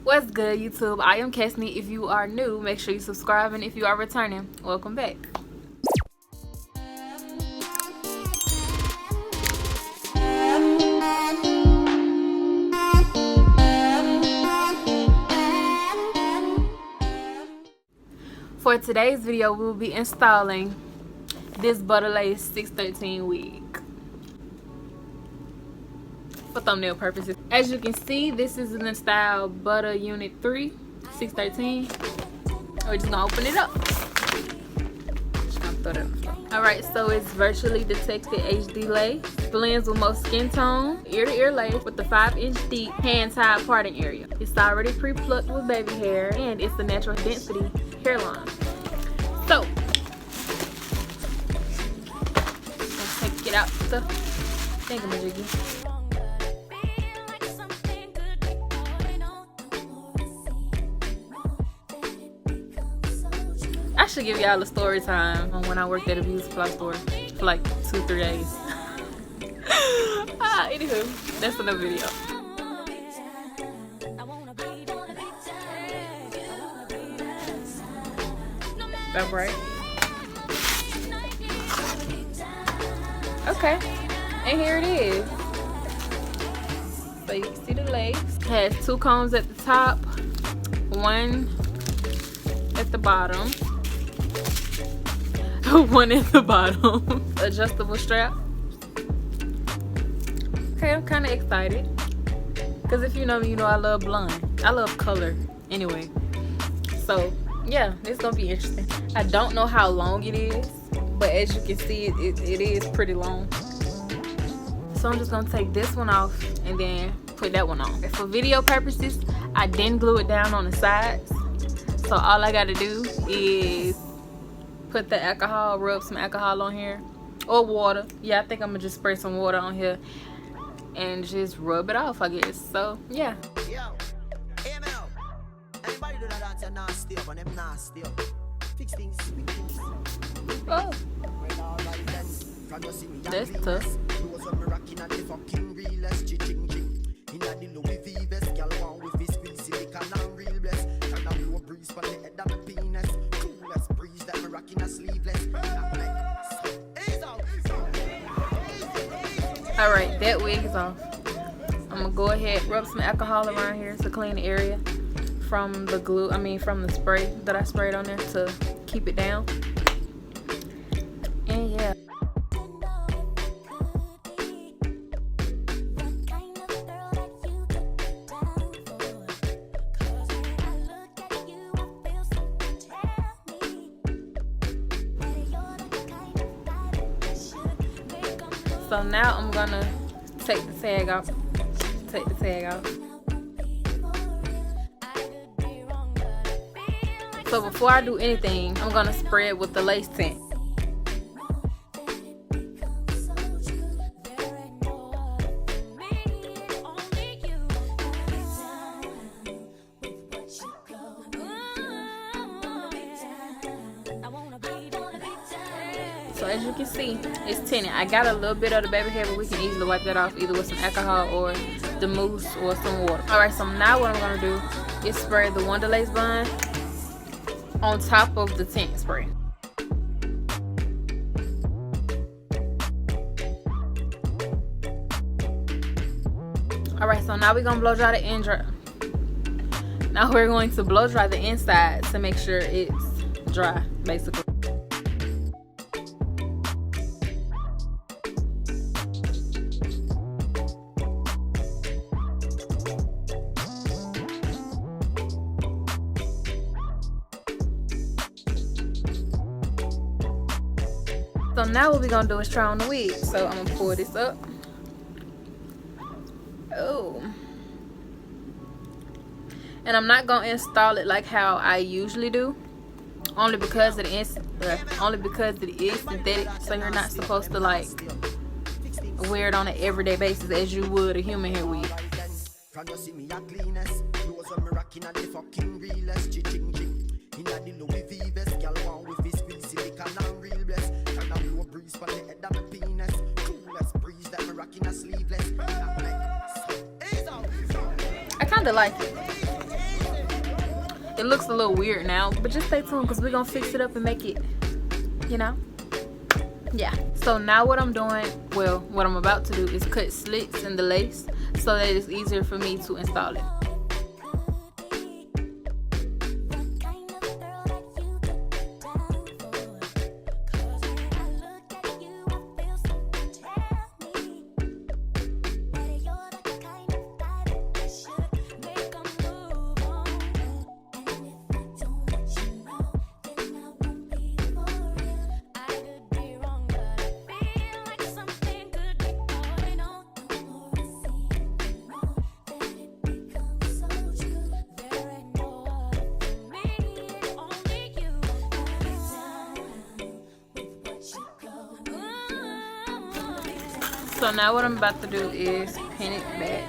What's good, YouTube? I am Kesney. If you are new, make sure you subscribe, and if you are returning, welcome back. For today's video, we will be installing this Butta Lace 613 wig for thumbnail purposes. As you can see, this is in the style Butta Unit 3 613. We're just gonna open it up. Just gonna throw that on the floor. Alright, so it's virtually detected HD lace. Blends with most skin tone, ear-to-ear lace with the 5-inch deep hand-tied parting area. It's already pre-plucked with baby hair, and it's the natural density hairline. So, let's take it out the thingamajiggy. I should give y'all a story time on when I worked at a beauty supply store for like 2-3 days. Anywho, that's another video. That's right. Okay, and here it is. So you can see the lace. It has 2 combs at the top, 1 at the bottom. One at the bottom. Adjustable strap. Okay, I'm kind of excited because if you know me, you know I love blonde. I love color anyway. So yeah, it's gonna be interesting. I don't know how long it is, but as you can see, it is pretty long. So I'm just gonna take this one off and then put that one on. For video purposes, I didn't glue it down on the sides. So all I gotta do is put the alcohol, rub some alcohol on here, or water. Yeah, I think I'm gonna just spray some water on here and just rub it off, I guess. So yeah. Yo, anybody do that dance nasty up and them nasty up. Fix things, sweet things. Oh, that's tough. Alright, that wig is off. I'm gonna go ahead, rub some alcohol around here to clean the area from the glue, from the spray that I sprayed on there to keep it down. And yeah. So now I'm gonna take the tag off. Take the tag off. So before I do anything, I'm gonna spray it with the lace tint. So as you can see, it's tinted. I got a little bit of the baby hair, but we can easily wipe that off either with some alcohol or the mousse or some water. Alright, so now what I'm gonna do is spray the Wonder Lace bun on top of the tint spray. Alright, so now we're gonna blow dry the end dry. Now we're going to blow dry the inside to make sure it's dry, basically. So now what we're gonna do is try on the wig. So I'm gonna pull this up. Oh. And I'm not gonna install it like how I usually do. Only because it is synthetic, so you're not supposed to like wear it on an everyday basis as you would a human hair wig. I kinda like it. It looks a little weird now, but just stay tuned because we're gonna fix it up and make it, you know, yeah. So now what I'm doing, well, what I'm about to do is cut slits in the lace so that it's easier for me to install it. So now what I'm about to do is pin it back.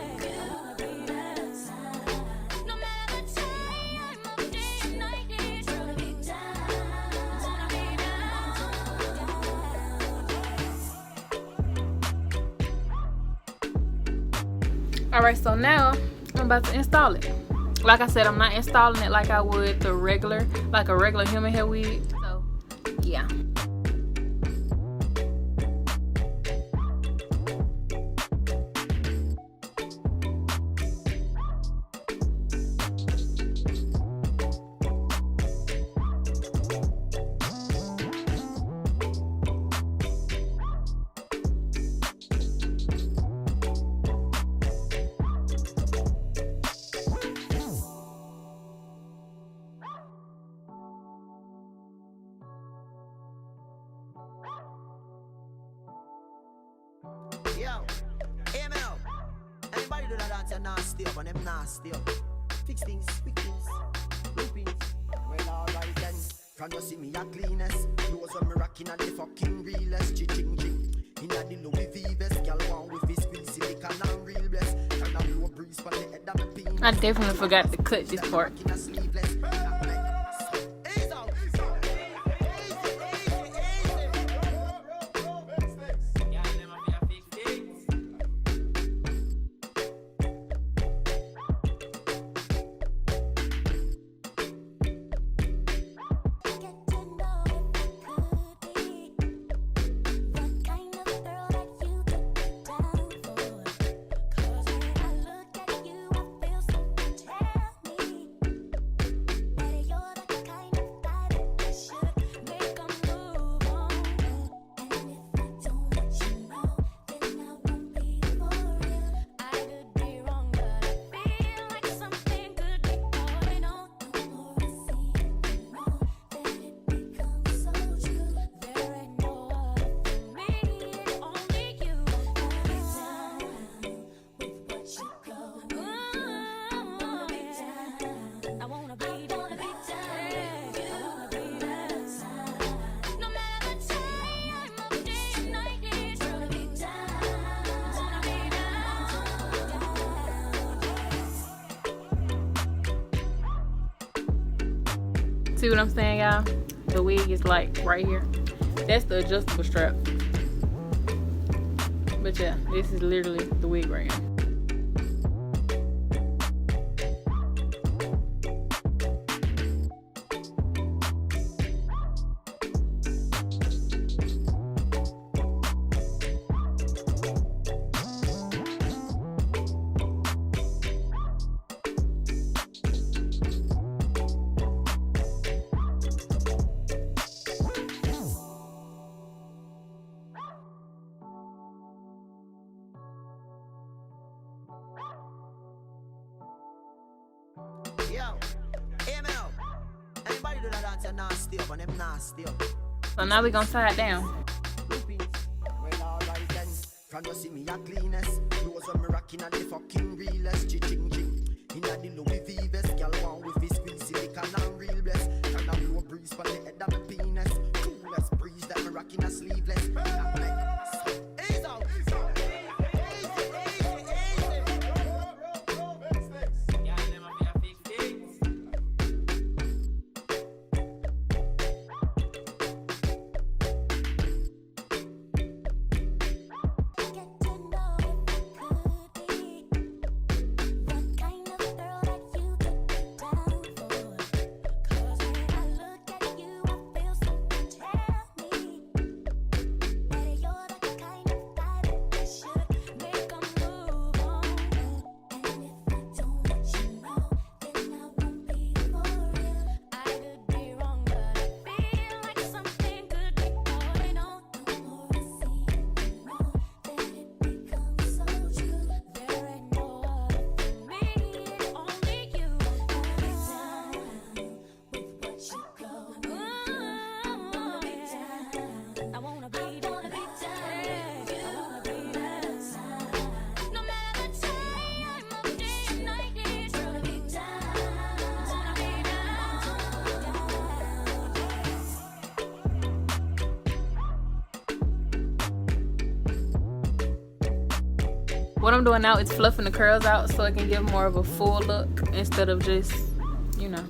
Alright, so now I'm about to install it. Like I said, I'm not installing it like I would the regular, like a regular human hair wig. So yeah. Yo, hear me out. Anybody do that dance and nasty up and them nasty up. Fix things, quick things, loopings. Well, alright then. From you see me a cleanest. Clothes when me rocking at the fucking realest. Ching. Inna the Louis V vest. Girl want with his squeeze silicon and real bless. Can I blow a breeze for the head of my penis. I definitely forgot to cut this part. See what I'm saying, y'all? The wig is like right here. That's the adjustable strap. But yeah, this is literally the wig right here. Yo, hear me out. Anybody do that dance and nasty up and them nasty up. So now we're gonna tie it down. Loopings. Well, alright then. From you see me a cleanest. Clothes when me rocking at the fucking realest. Ching. Inna the Louis V vest. Girl want with his squeeze silicon and real bless. Can I blow a breeze for the head of my penis. Coolest breeze that me rocking a sleeveless. Ease out. What I'm doing now is fluffing the curls out so it can give more of a full look instead of just, you know.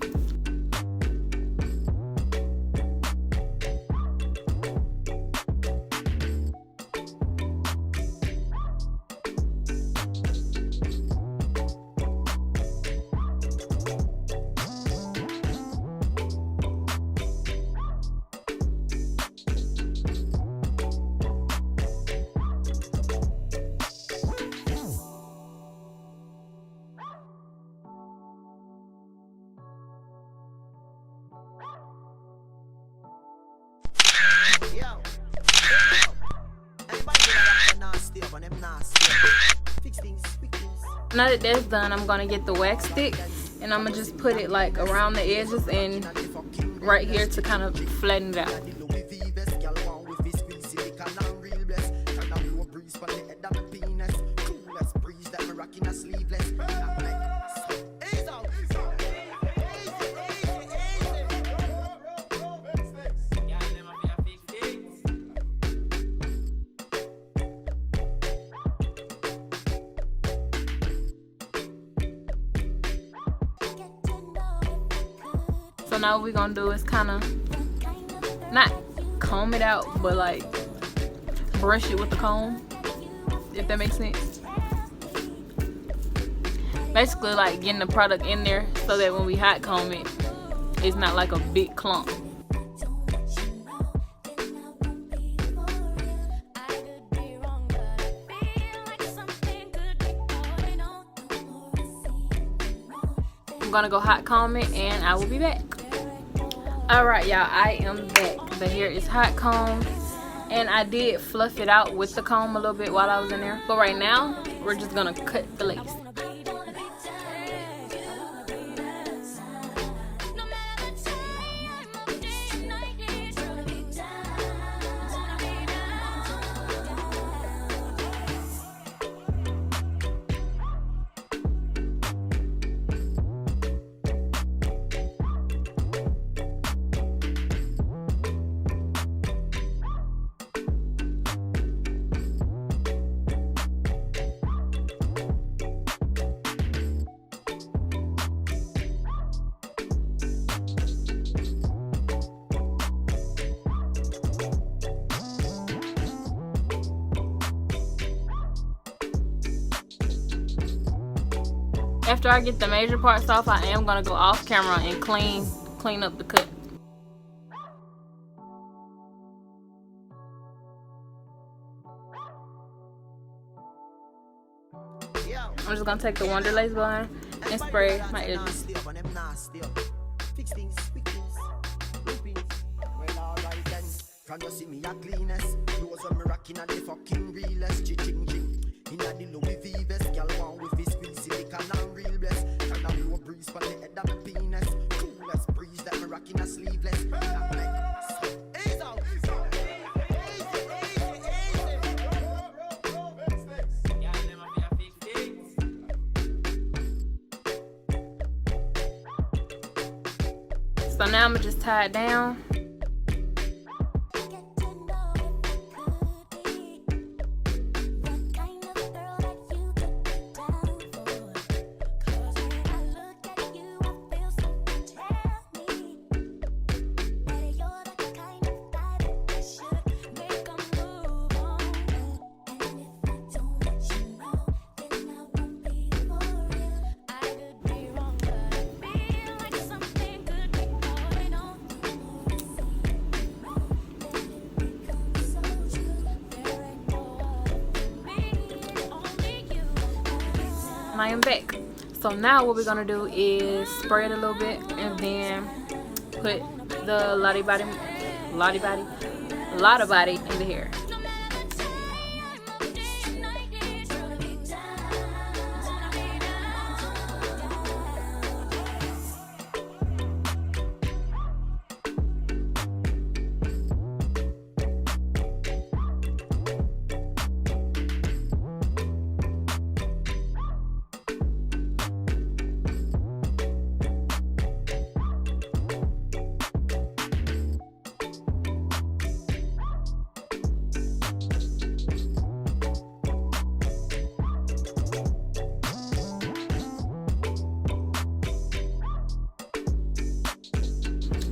Yo, everybody do that nasty up on them nasty. Fix things, fix things. Now that that's done, I'm gonna get the wax stick and I'm gonna just put it like around the edges and right here to kind of flatten it out. So now what we're gonna do is kind of not comb it out, but like brush it with the comb, if that makes sense. Basically like getting the product in there so that when we hot comb it, it's not like a big clump. I'm gonna go hot comb it and I will be back. Alright y'all, I am back. The hair is hot combed and I did fluff it out with the comb a little bit while I was in there. But right now, we're just gonna cut the lace. After I get the major parts off, I am gonna go off camera and clean up the cut. I'm just gonna take the Wonder Lace blender and spray my edges. Fix things, fix things, loopings. Well, alright then. From you see me a cleanest. Those when me rocking at the fucking realest. Ching ching. Inna the Louis V vest, girl want with his squeeze silicone and real bless. Turn a low breeze for the head of my penis. Coolest breeze that me rocking a sleeveless. Ease out, ease out. So now I'm gonna just tie it down. I am back. So now what we're gonna do is spray it a little bit and then put the Lotta Body in the hair.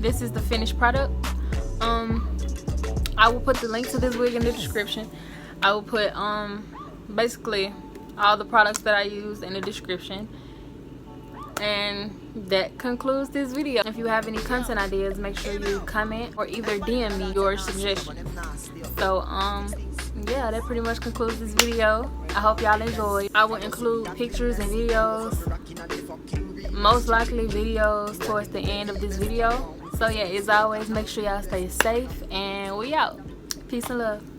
this is the finished product. I will put the link to this wig in the description. I will put basically all the products that I used in the description. And that concludes this video. If you have any content ideas, make sure you comment or either DM me your suggestions. So yeah, that pretty much concludes this video. I hope y'all enjoyed. I will include pictures and videos, most likely videos towards the end of this video. So yeah, as always, make sure y'all stay safe, and we out. Peace and love.